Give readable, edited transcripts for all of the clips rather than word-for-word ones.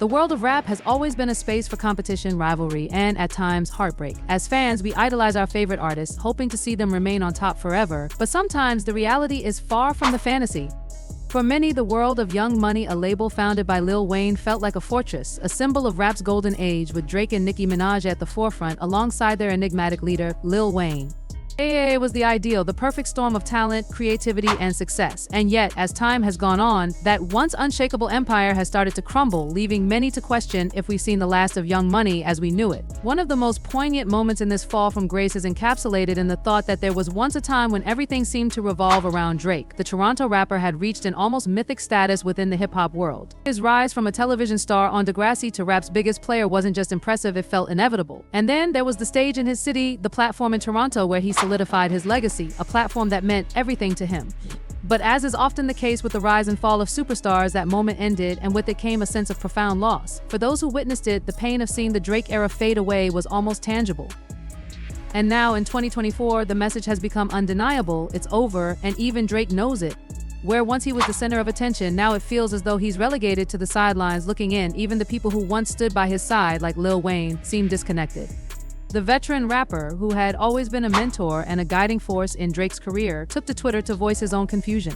The world of rap has always been a space for competition, rivalry, and, at times, heartbreak. As fans, we idolize our favorite artists, hoping to see them remain on top forever, but sometimes the reality is far from the fantasy. For many, the world of Young Money, a label founded by Lil Wayne, felt like a fortress, a symbol of rap's golden age, with Drake and Nicki Minaj at the forefront alongside their enigmatic leader, Lil Wayne. AA was the ideal, the perfect storm of talent, creativity, and success. And yet, as time has gone on, that once unshakable empire has started to crumble, leaving many to question if we've seen the last of Young Money as we knew it. One of the most poignant moments in this fall from grace is encapsulated in the thought that there was once a time when everything seemed to revolve around Drake. The Toronto rapper had reached an almost mythic status within the hip-hop world. His rise from a television star on Degrassi to rap's biggest player wasn't just impressive, it felt inevitable. And then there was the stage in his city, the platform in Toronto, where he solidified his legacy, a platform that meant everything to him. But as is often the case with the rise and fall of superstars, that moment ended, and with it came a sense of profound loss. For those who witnessed it, the pain of seeing the Drake era fade away was almost tangible. And now, in 2024, the message has become undeniable: it's over, and even Drake knows it. Where once he was the center of attention, now it feels as though he's relegated to the sidelines looking in. Even the people who once stood by his side, like Lil Wayne, seem disconnected. The veteran rapper, who had always been a mentor and a guiding force in Drake's career, took to Twitter to voice his own confusion.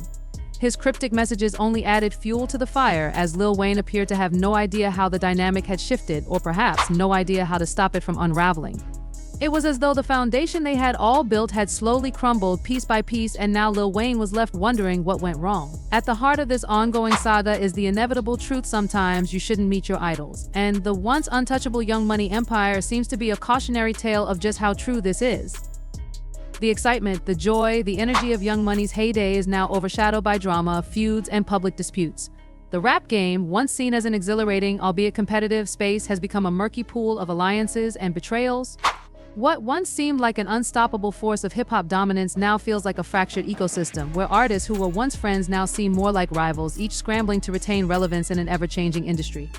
His cryptic messages only added fuel to the fire, as Lil Wayne appeared to have no idea how the dynamic had shifted, or perhaps no idea how to stop it from unraveling. It was as though the foundation they had all built had slowly crumbled piece by piece, and now Lil Wayne was left wondering what went wrong. At the heart of this ongoing saga is the inevitable truth: sometimes you shouldn't meet your idols. And the once untouchable Young Money empire seems to be a cautionary tale of just how true this is. The excitement, the joy, the energy of Young Money's heyday is now overshadowed by drama, feuds, and public disputes. The rap game, once seen as an exhilarating, albeit competitive, space, has become a murky pool of alliances and betrayals. What once seemed like an unstoppable force of hip-hop dominance now feels like a fractured ecosystem, where artists who were once friends now seem more like rivals, each scrambling to retain relevance in an ever-changing industry.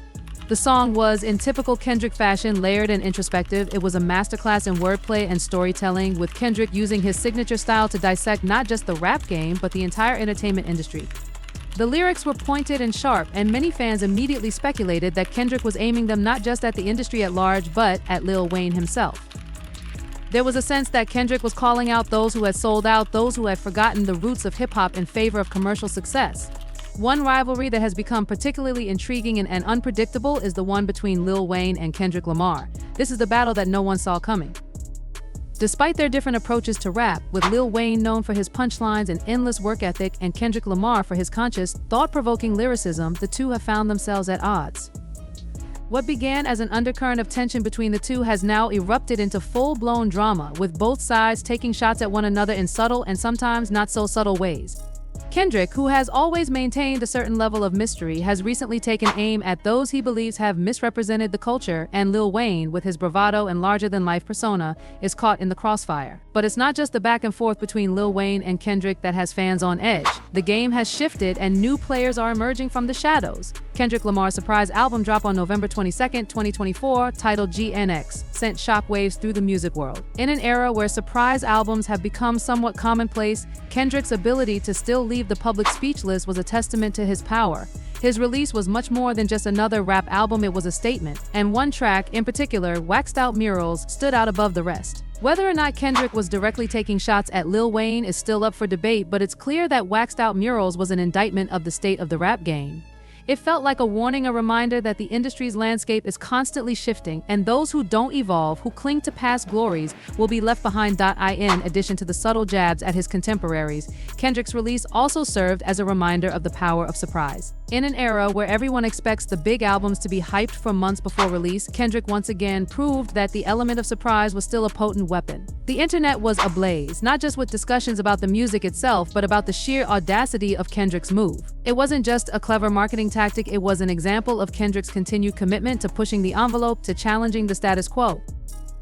The song was, in typical Kendrick fashion, layered and introspective. It was a masterclass in wordplay and storytelling, with Kendrick using his signature style to dissect not just the rap game, but the entire entertainment industry. The lyrics were pointed and sharp, and many fans immediately speculated that Kendrick was aiming them not just at the industry at large, but at Lil Wayne himself. There was a sense that Kendrick was calling out those who had sold out, those who had forgotten the roots of hip-hop in favor of commercial success. One rivalry that has become particularly intriguing and unpredictable is the one between Lil Wayne and Kendrick Lamar. This is the battle that no one saw coming. Despite their different approaches to rap, with Lil Wayne known for his punchlines and endless work ethic, and Kendrick Lamar for his conscious, thought-provoking lyricism, the two have found themselves at odds. What began as an undercurrent of tension between the two has now erupted into full-blown drama, with both sides taking shots at one another in subtle and sometimes not so subtle ways. Kendrick, who has always maintained a certain level of mystery, has recently taken aim at those he believes have misrepresented the culture, and Lil Wayne, with his bravado and larger-than-life persona, is caught in the crossfire. But it's not just the back and forth between Lil Wayne and Kendrick that has fans on edge. The game has shifted, and new players are emerging from the shadows. Kendrick Lamar's surprise album drop on November 22, 2024, titled GNX, sent shockwaves through the music world. In an era where surprise albums have become somewhat commonplace, Kendrick's ability to still leave the public speechless was a testament to his power. His release was much more than just another rap album, it was a statement. And one track, in particular, Waxed Out Murals, stood out above the rest. Whether or not Kendrick was directly taking shots at Lil Wayne is still up for debate, but it's clear that Waxed Out Murals was an indictment of the state of the rap game. It felt like a warning, a reminder that the industry's landscape is constantly shifting, and those who don't evolve, who cling to past glories, will be left behind. In addition to the subtle jabs at his contemporaries, Kendrick's release also served as a reminder of the power of surprise. In an era where everyone expects the big albums to be hyped for months before release, Kendrick once again proved that the element of surprise was still a potent weapon. The internet was ablaze, not just with discussions about the music itself, but about the sheer audacity of Kendrick's move. It wasn't just a clever marketing tactic, it was an example of Kendrick's continued commitment to pushing the envelope, to challenging the status quo.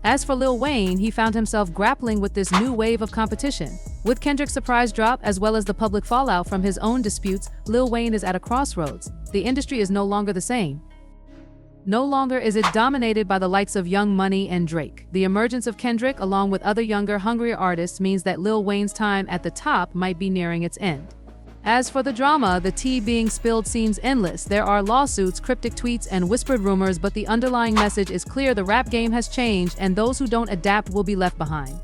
As for Lil Wayne, he found himself grappling with this new wave of competition. With Kendrick's surprise drop, as well as the public fallout from his own disputes, Lil Wayne is at a crossroads. The industry is no longer the same. No longer is it dominated by the likes of Young Money and Drake. The emergence of Kendrick, along with other younger, hungrier artists, means that Lil Wayne's time at the top might be nearing its end. As for the drama, the tea being spilled seems endless. There are lawsuits, cryptic tweets, and whispered rumors, but the underlying message is clear: the rap game has changed, and those who don't adapt will be left behind.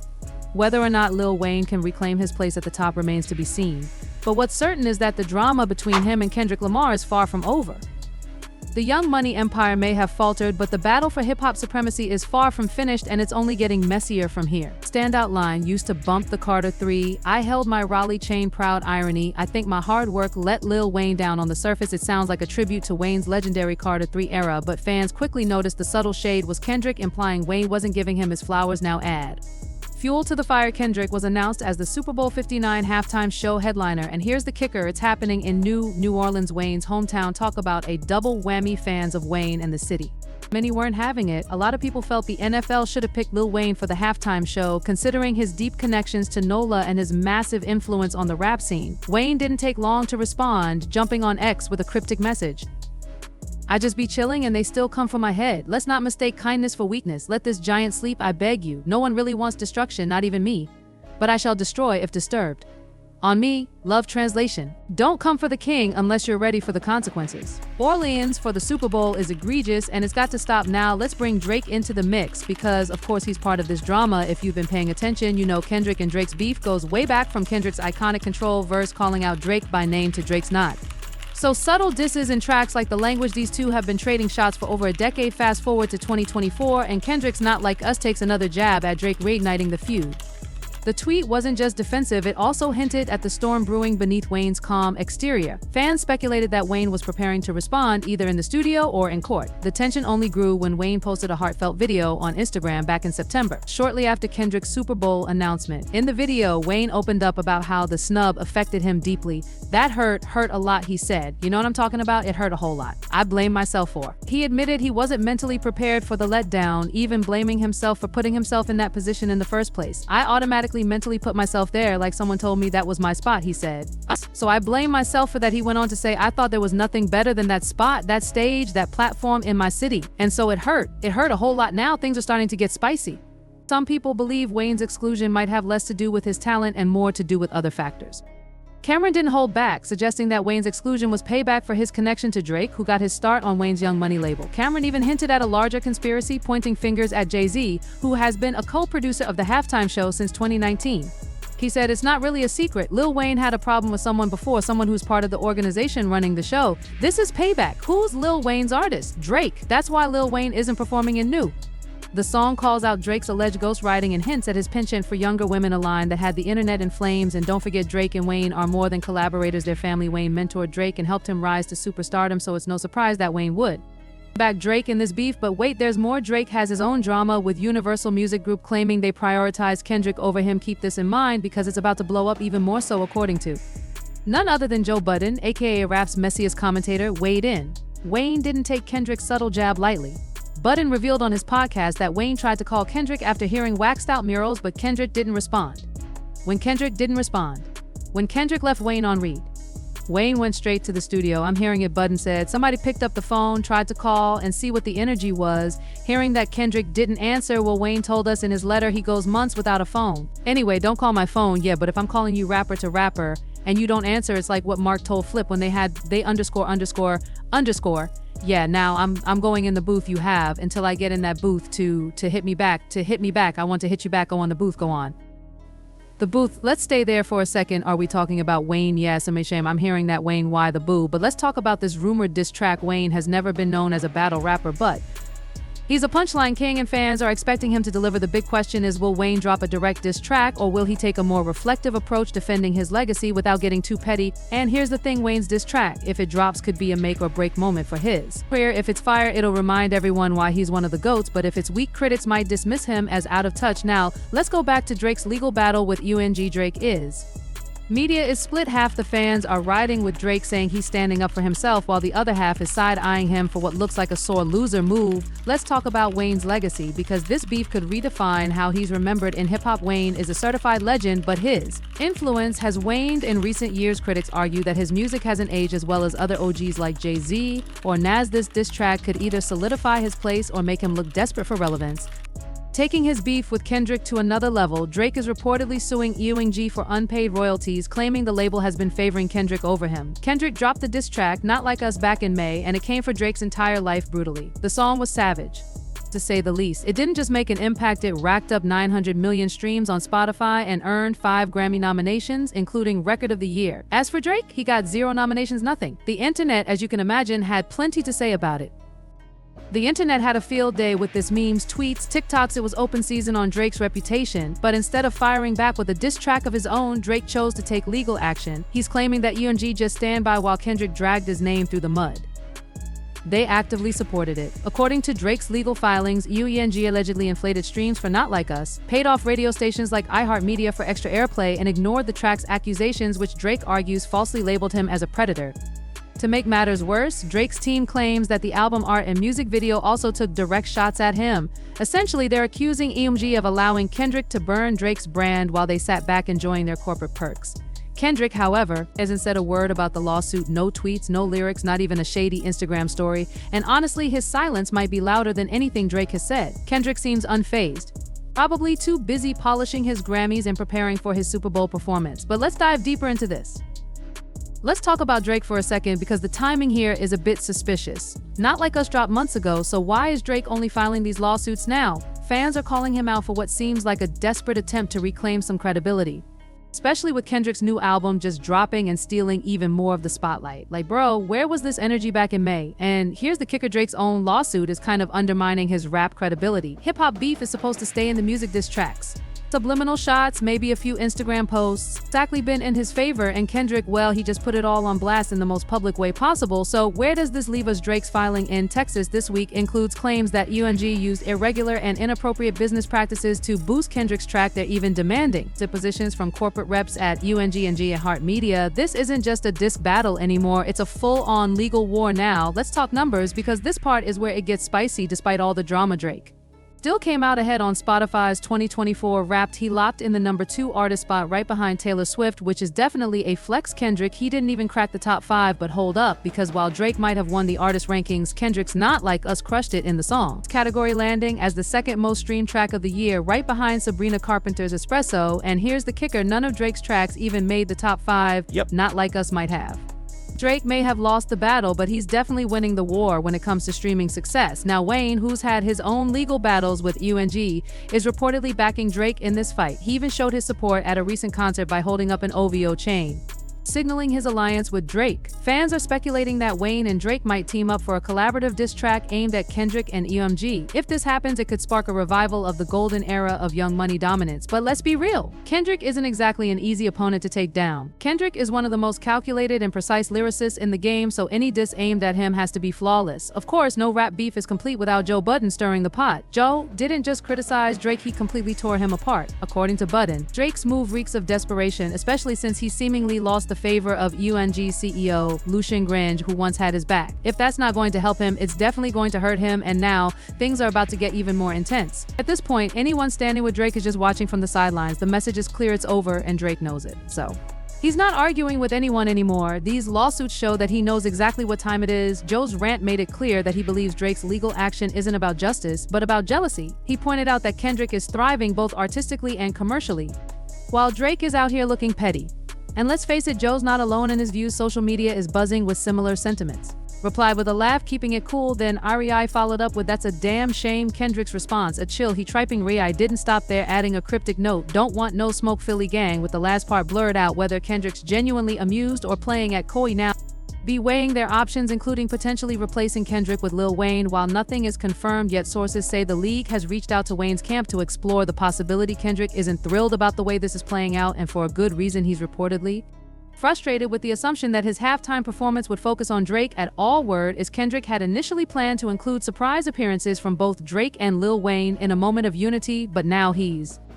Whether or not Lil Wayne can reclaim his place at the top remains to be seen, but what's certain is that the drama between him and Kendrick Lamar is far from over. The Young Money empire may have faltered, but the battle for hip-hop supremacy is far from finished, and it's only getting messier from here. Standout line used to bump the Carter 3. I held my Raleigh chain, proud irony. I think my hard work let Lil Wayne down. On the surface, it sounds like a tribute to Wayne's legendary Carter 3 era, but fans quickly noticed the subtle shade was Kendrick, implying Wayne wasn't giving him his flowers. Now add fuel to the fire. Kendrick was announced as the Super Bowl 59 halftime show headliner, and here's the kicker: it's happening in New Orleans, Wayne's hometown. Talk about a double whammy. Fans of Wayne and the city. Many weren't having it. A lot of people felt the NFL should have picked Lil Wayne for the halftime show, considering his deep connections to NOLA and his massive influence on the rap scene. Wayne didn't take long to respond, jumping on X with a cryptic message: I just be chilling and they still come for my head. Let's not mistake kindness for weakness. Let this giant sleep, I beg you. No one really wants destruction, not even me. But I shall destroy if disturbed. On me, love. Translation: don't come for the king unless you're ready for the consequences. Orleans for the Super Bowl is egregious, and it's got to stop now. Let's bring Drake into the mix because, of course, he's part of this drama. If you've been paying attention, you know Kendrick and Drake's beef goes way back, from Kendrick's iconic Control verse calling out Drake by name to Drake's not so subtle disses in tracks like The Language. These two have been trading shots for over a decade. Fast forward to 2024, and Kendrick's Not Like Us takes another jab at Drake, reigniting the feud. The tweet wasn't just defensive, it also hinted at the storm brewing beneath Wayne's calm exterior. Fans speculated that Wayne was preparing to respond, either in the studio or in court. The tension only grew when Wayne posted a heartfelt video on Instagram back in September, shortly after Kendrick's Super Bowl announcement. In the video, Wayne opened up about how the snub affected him deeply. That hurt a lot, he said. You know what I'm talking about? It hurt a whole lot. I blame myself for. He admitted he wasn't mentally prepared for the letdown, even blaming himself for putting himself in that position in the first place. I automatically mentally put myself there, like someone told me that was my spot, he said. So I blame myself for that. He went on to say, I thought there was nothing better than that spot, that stage, that platform in my city. And so it hurt. It hurt a whole lot. Now things are starting to get spicy. Some people believe Wayne's exclusion might have less to do with his talent and more to do with other factors. Cameron didn't hold back, suggesting that Wayne's exclusion was payback for his connection to Drake, who got his start on Wayne's Young Money label. Cameron even hinted at a larger conspiracy, pointing fingers at Jay-Z, who has been a co-producer of the halftime show since 2019. He said, it's not really a secret. Lil Wayne had a problem with someone before, someone who's part of the organization running the show. This is payback. Who's Lil Wayne's artist? Drake. That's why Lil Wayne isn't performing in New. The song calls out Drake's alleged ghostwriting and hints at his penchant for younger women, a line that had the internet in flames. And don't forget, Drake and Wayne are more than collaborators. Their family. Wayne mentored Drake and helped him rise to superstardom, so it's no surprise that Wayne would back Drake in this beef. But wait, there's more. Drake has his own drama with Universal Music Group, claiming they prioritized Kendrick over him. Keep this in mind because it's about to blow up even more so, according to none other than Joe Budden, aka rap's messiest commentator, weighed in. Wayne didn't take Kendrick's subtle jab lightly. Budden revealed on his podcast that Wayne tried to call Kendrick after hearing waxed out murals, but Kendrick didn't respond. When Kendrick left Wayne on read, Wayne went straight to the studio. I'm hearing it, Budden said. Somebody picked up the phone, tried to call and see what the energy was. Hearing that Kendrick didn't answer, well, Wayne told us in his letter he goes months without a phone. Anyway, don't call my phone. Yeah, but if I'm calling you rapper to rapper and you don't answer, it's like what Mark told Flip when they underscore. Yeah, now I'm going in the booth you have until I get in that booth to hit me back. I want to hit you back. Go on the booth. Go on. The booth. Let's stay there for a second. Are we talking about Wayne? Yes, I'm hearing that Wayne, why the boo? But let's talk about this rumored diss track. Wayne has never been known as a battle rapper, but he's a punchline king and fans are expecting him to deliver. The big question is, will Wayne drop a direct diss track or will he take a more reflective approach, defending his legacy without getting too petty? And here's the thing, Wayne's diss track, if it drops, could be a make or break moment for his career. If it's fire, it'll remind everyone why he's one of the GOATs, but if it's weak, critics might dismiss him as out of touch. Now, let's go back to Drake's legal battle with UNG. Drake is Media is split. Half the fans are riding with Drake, saying he's standing up for himself, while the other half is side-eyeing him for what looks like a sore loser move. Let's talk about Wayne's legacy, because this beef could redefine how he's remembered in hip-hop. Wayne is a certified legend, but his influence has waned in recent years. Critics argue that his music hasn't aged as well as other OGs like Jay-Z or Nas. This diss track could either solidify his place or make him look desperate for relevance. Taking his beef with Kendrick to another level, Drake is reportedly suing Weezy for unpaid royalties, claiming the label has been favoring Kendrick over him. Kendrick dropped the diss track Not Like Us back in May, and it came for Drake's entire life brutally. The song was savage, to say the least. It didn't just make an impact, it racked up 900 million streams on Spotify and earned 5 Grammy nominations, including Record of the Year. As for Drake, he got 0 nominations, nothing. The internet, as you can imagine, had plenty to say about it. The internet had a field day with this memes, tweets, TikToks. It was open season on Drake's reputation, but instead of firing back with a diss track of his own, Drake chose to take legal action. He's claiming that Weezy just stand by while Kendrick dragged his name through the mud. They actively supported it. According to Drake's legal filings, Weezy allegedly inflated streams for Not Like Us, paid off radio stations like iHeartMedia for extra airplay, and ignored the track's accusations, which Drake argues falsely labeled him as a predator. To make matters worse, Drake's team claims that the album art and music video also took direct shots at him. Essentially, they're accusing Weezy of allowing Kendrick to burn Drake's brand while they sat back enjoying their corporate perks. Kendrick, however, hasn't said a word about the lawsuit, no tweets, no lyrics, not even a shady Instagram story, and honestly, his silence might be louder than anything Drake has said. Kendrick seems unfazed, probably too busy polishing his Grammys and preparing for his Super Bowl performance. But let's dive deeper into this. Let's talk about Drake for a second, because the timing here is a bit suspicious. Not Like Us dropped months ago, so why is Drake only filing these lawsuits now? Fans are calling him out for what seems like a desperate attempt to reclaim some credibility, especially with Kendrick's new album just dropping and stealing even more of the spotlight. Like, bro, where was this energy back in May? And here's the kicker, Drake's own lawsuit is kind of undermining his rap credibility. Hip-hop beef is supposed to stay in the music diss tracks. Subliminal shots, maybe a few Instagram posts, exactly been in his favor, and Kendrick, well, he just put it all on blast in the most public way possible. So where does this leave us? Drake's filing in Texas this week includes claims that Weezy used irregular and inappropriate business practices to boost Kendrick's track. They're even demanding depositions from corporate reps at Weezy and iHeartMedia. This isn't just a diss battle anymore, it's a full-on legal war now. Let's talk numbers, because this part is where it gets spicy. Despite all the drama, Drake still came out ahead on Spotify's 2024 Wrapped. He locked in the #2 artist spot right behind Taylor Swift, which is definitely a flex. Kendrick, he didn't even crack the top 5, but hold up, because while Drake might have won the artist rankings, Kendrick's Not Like Us crushed it in the songs category, landing as the second most streamed track of the year, right behind Sabrina Carpenter's Espresso. And here's the kicker, none of Drake's tracks even made the top 5. Not Like Us might have. Drake may have lost the battle, but he's definitely winning the war when it comes to streaming success. Now Wayne, who's had his own legal battles with Weezy, is reportedly backing Drake in this fight. He even showed his support at a recent concert by holding up an OVO chain, signaling his alliance with Drake. Fans are speculating that Wayne and Drake might team up for a collaborative diss track aimed at Kendrick and Weezy. If this happens, it could spark a revival of the golden era of Young Money dominance. But let's be real, Kendrick isn't exactly an easy opponent to take down. Kendrick is one of the most calculated and precise lyricists in the game, so any diss aimed at him has to be flawless. Of course, no rap beef is complete without Joe Budden stirring the pot. Joe didn't just criticize Drake, he completely tore him apart. According to Budden, Drake's move reeks of desperation, especially since he seemingly lost the favor of Weezy CEO Lucian Grange, who once had his back. If that's not going to help him, it's definitely going to hurt him, and now things are about to get even more intense. At this point, anyone standing with Drake is just watching from the sidelines. The message is clear, it's over, and Drake knows it. So he's not arguing with anyone anymore. These lawsuits show that he knows exactly what time it is. Joe's rant made it clear that he believes Drake's legal action isn't about justice, but about jealousy. He pointed out that Kendrick is thriving both artistically and commercially, while Drake is out here looking petty. And let's face it, Joe's not alone in his views. Social media is buzzing with similar sentiments. Replied with a laugh, keeping it cool. Then REI followed up with, "That's a damn shame." Kendrick's response, a chill. He tripping. REI didn't stop there, adding a cryptic note, "Don't want no smoke, Philly gang," with the last part blurred out. Whether Kendrick's genuinely amused or playing at coy now, be weighing their options, including potentially replacing Kendrick with Lil Wayne. While nothing is confirmed yet, sources say the league has reached out to Wayne's camp to explore the possibility. Kendrick isn't thrilled about the way this is playing out, and for a good reason. He's reportedly frustrated with the assumption that his halftime performance would focus on Drake. At all, word is Kendrick had initially planned to include surprise appearances from both Drake and Lil Wayne in a moment of unity, but now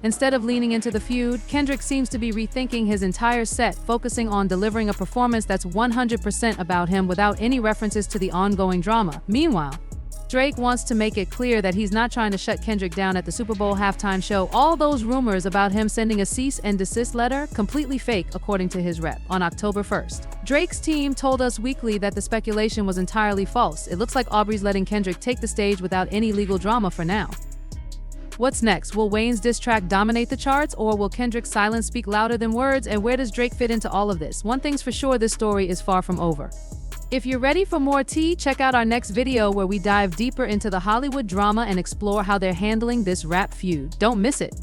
instead of leaning into the feud, Kendrick seems to be rethinking his entire set, focusing on delivering a performance that's 100% about him without any references to the ongoing drama. Meanwhile, Drake wants to make it clear that he's not trying to shut Kendrick down at the Super Bowl halftime show. All those rumors about him sending a cease and desist letter, completely fake, according to his rep. On October 1st, Drake's team told Us Weekly that the speculation was entirely false. It looks like Aubrey's letting Kendrick take the stage without any legal drama for now. What's next? Will Wayne's diss track dominate the charts, or will Kendrick's silence speak louder than words? And where does Drake fit into all of this? One thing's for sure, this story is far from over. If you're ready for more tea, check out our next video where we dive deeper into the Hollywood drama and explore how they're handling this rap feud. Don't miss it.